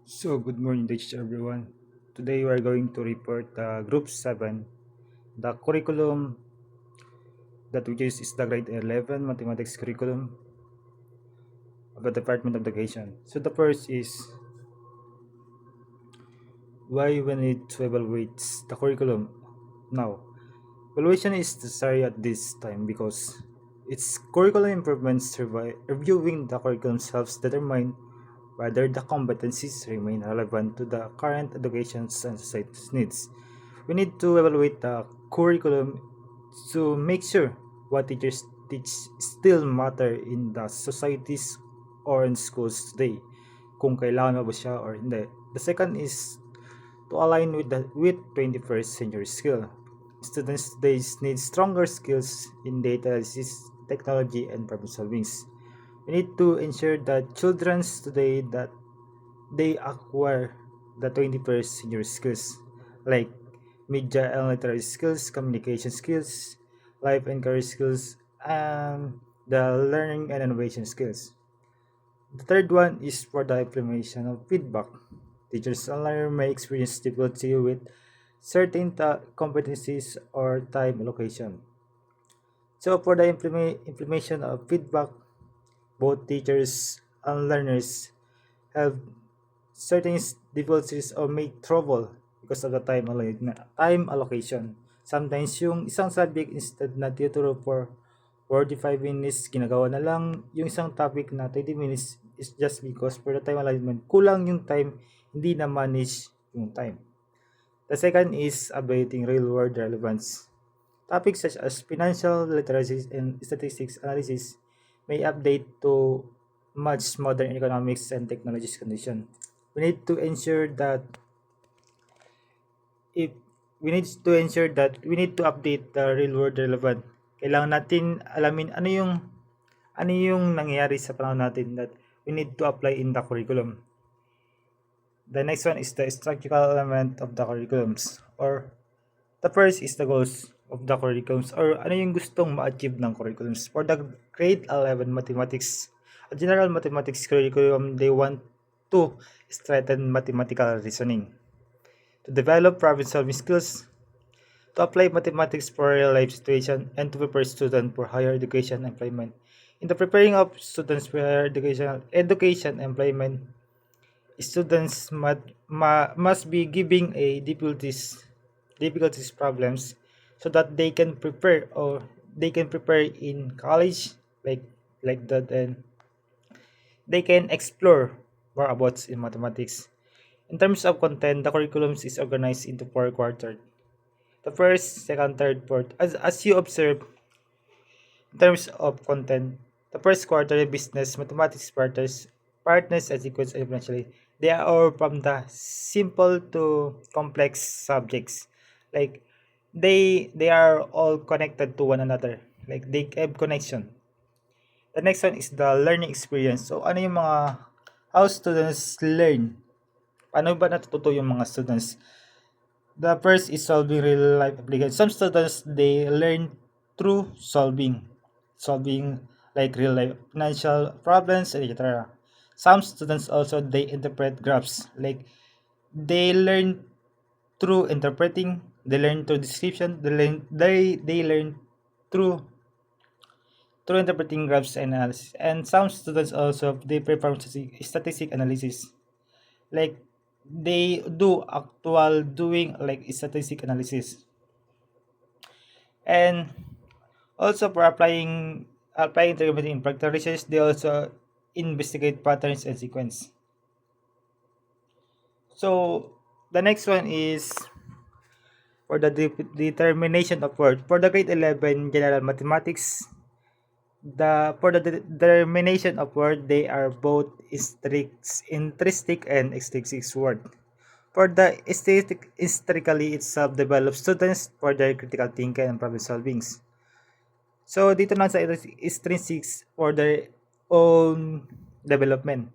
So, good morning to each everyone. Today we are going to report Group 7, the curriculum that we use is the grade 11 mathematics curriculum of the Department of Education. So, the first is why we need to evaluate the curriculum now. Evaluation is necessary at this time because its curriculum improvements survey reviewing the curriculum helps determine whether the competencies remain relevant to the current education's and society's needs. We need to evaluate the curriculum to make sure what teachers teach still matter in the societies or in schools today. Kung kailangan ba siya or hindi. The second is to align with 21st century skill. Students today need stronger skills in data analysis, technology, and problem solving. We need to ensure that children today that they acquire the 21st century skills like media and literary skills, communication skills, life and career skills, and the learning and innovation skills. The third one is for the implementation of feedback. Teachers and learners may experience difficulty with certain competencies or time allocation. So for the implementation of feedback, both teachers and learners have certain difficulties or make trouble because of the time allocation. Sometimes yung isang subject instead na tinuturo for 45 minutes, ginagawa na lang yung isang topic na 20 minutes is just because for the time alignment, kulang yung time, hindi na manage yung time. The second is evaluating real-world relevance. Topics such as financial literacy and statistics analysis may update to match modern economics and technologies condition. We need to ensure that if we need to update the real world relevant. Kailangan natin alamin ano yung nangyayari sa panahon natin that we need to apply in the curriculum. The next one is the structural element of the curriculums, or the first is the goals of the curriculums, or ano yung gustong ma-achieve ng curriculums. For the grade 11 mathematics, a general mathematics curriculum, they want to strengthen mathematical reasoning, to develop problem-solving skills, to apply mathematics for real-life situation, and to prepare students for higher education and employment. In the preparing of students for higher education and employment, students must be giving a difficulties problems so that they can prepare in college like that, and they can explore more about in mathematics. In terms of content, the curriculum is organized into four quarters. The first, second, third, fourth. As you observe, in terms of content, the first quarter business, mathematics partners and sequence eventually. They are all from the simple to complex subjects. Like they are all connected to one another. Like they have connection. The next one is the learning experience. So ano yung mga how students learn? Paano ba natututo yung mga students? The first is solving real life applications. Some students they learn through solving like real life financial problems, etc. Some students also they interpret graphs, like they learn through interpreting, they learn through description, they learn through interpreting graphs and analysis. And some students also they perform statistic analysis, like they do actual doing like statistic analysis. And also for applying trigonometry in practical research, they also investigate patterns and sequence. So the next one is for the determination of word. For the grade 11 general mathematics, the for the determination of word, they are both intrinsic and extrinsic word. For the aesthetic, historically itself develops students for their critical thinking and problem solving. So dito na sa intrinsics for their own development.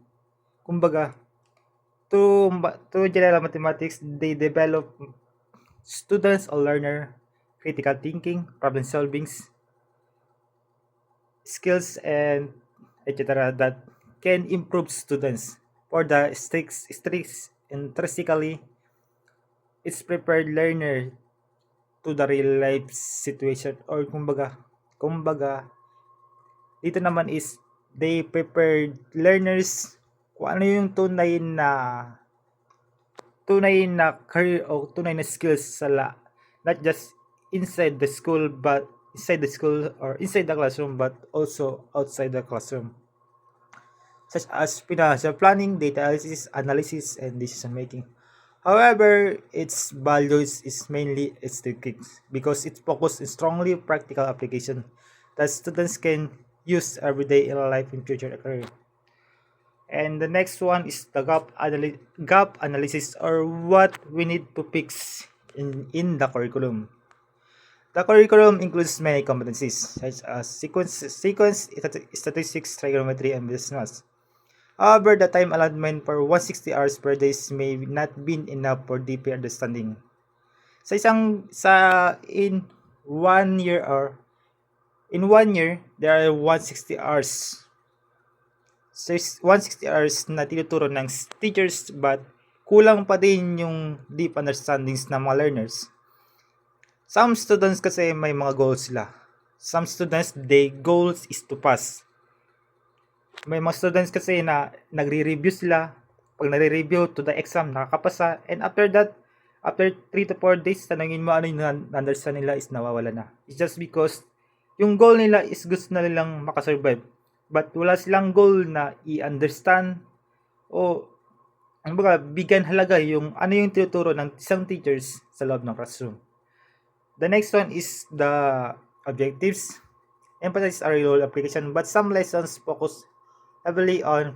Kumbaga, to general mathematics, they develop students or learner critical thinking, problem solving skills, and etc. that can improve students for the strict intrinsically it's prepared learner to the real life situation, or kumbaga dito naman is they prepared learners kung ano yung tunay na career o tunay na skills not just inside the school or inside the classroom, but also outside the classroom, such as financial planning, data analysis, and decision making. However, its values is mainly aesthetic because it focuses strongly practical application that students can use every day in life in future career. And the next one is the gap analysis, or what we need to fix in the curriculum. The curriculum includes many competencies such as sequence, statistics, trigonometry, and business maths. However, the time allotment for 160 hours per day may not be enough for deeper understanding. In 1 year there are 160 hours. So 160 hours na tinuturo ng teachers, but kulang pa din yung deep understandings ng mga learners. Some students kasi may mga goals sila. Some students, their goals is to pass. May mga students kasi na nagre-review sila. Pag nagre-review to the exam, nakakapasa. And after that, after 3 to 4 days, tanongin mo ano yung understand nila is nawawala na. It's just because yung goal nila is gusto na nilang makasurvive. But wala silang goal na i-understand o bigyan halaga yung ano yung tinuturo ng isang teachers sa loob ng classroom. The next one is the objectives. Emphasize our real application, but some lessons focus heavily on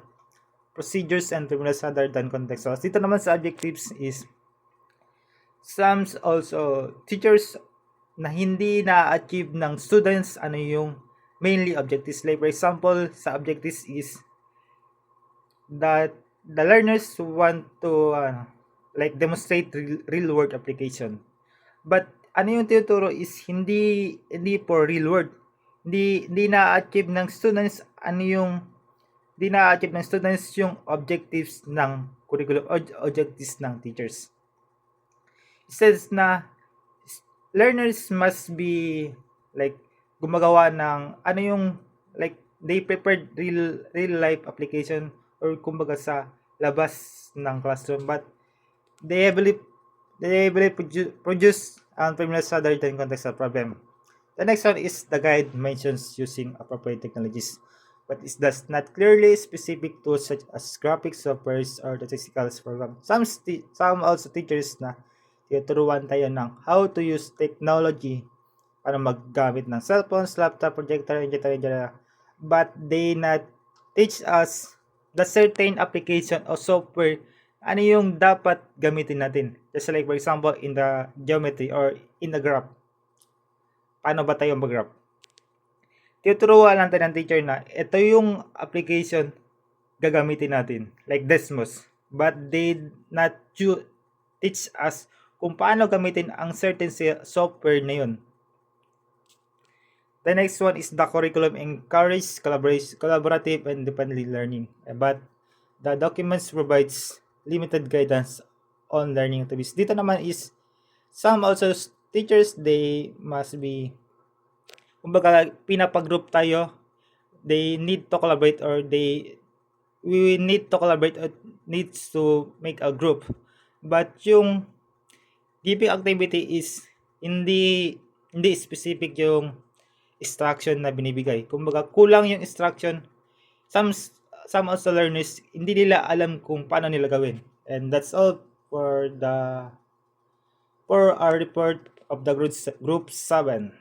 procedures and formulas rather than contextual. Dito naman sa objectives is some also teachers na hindi na-achieve ng students ano yung mainly objectives. Like for example, sa objectives is that the learners want to demonstrate real world application. But ano yung tinuturo is hindi for real world. Hindi na-achieve ng students yung objectives ng curriculum, objectives ng teachers. It says na learners must be gumagawa ng ano yung they prepared real life application, or kumbaga sa labas ng classroom, but they heavily produce formulas rather than contextual problem. The next one is the guide mentions using appropriate technologies, but it does not clearly specific tools such as graphics softwares or statistical program. Some also teachers na tinuturuan tayo ng how to use technology para maggamit ng cellphones, laptop, projector, etc. But they not teach us the certain application o software, ano yung dapat gamitin natin. Just like for example, in the geometry or in the graph. Paano ba tayo mag-graph? Tinuturuan lang tayo ng teacher na ito yung application gagamitin natin. Like Desmos. But they not teach us kung paano gamitin ang certain software na yun. The next one is the curriculum encourages collaborative and independent learning, but the documents provides limited guidance on learning activities. Dito naman is some also teachers, they must be pinapag-group tayo. They need to collaborate, or we need to collaborate or needs to make a group. But yung giving activity is hindi specific yung instruction na binibigay. Kumbaga kulang yung instruction. Some also learners hindi nila alam kung paano nila gawin. And that's all for our report of the group 7.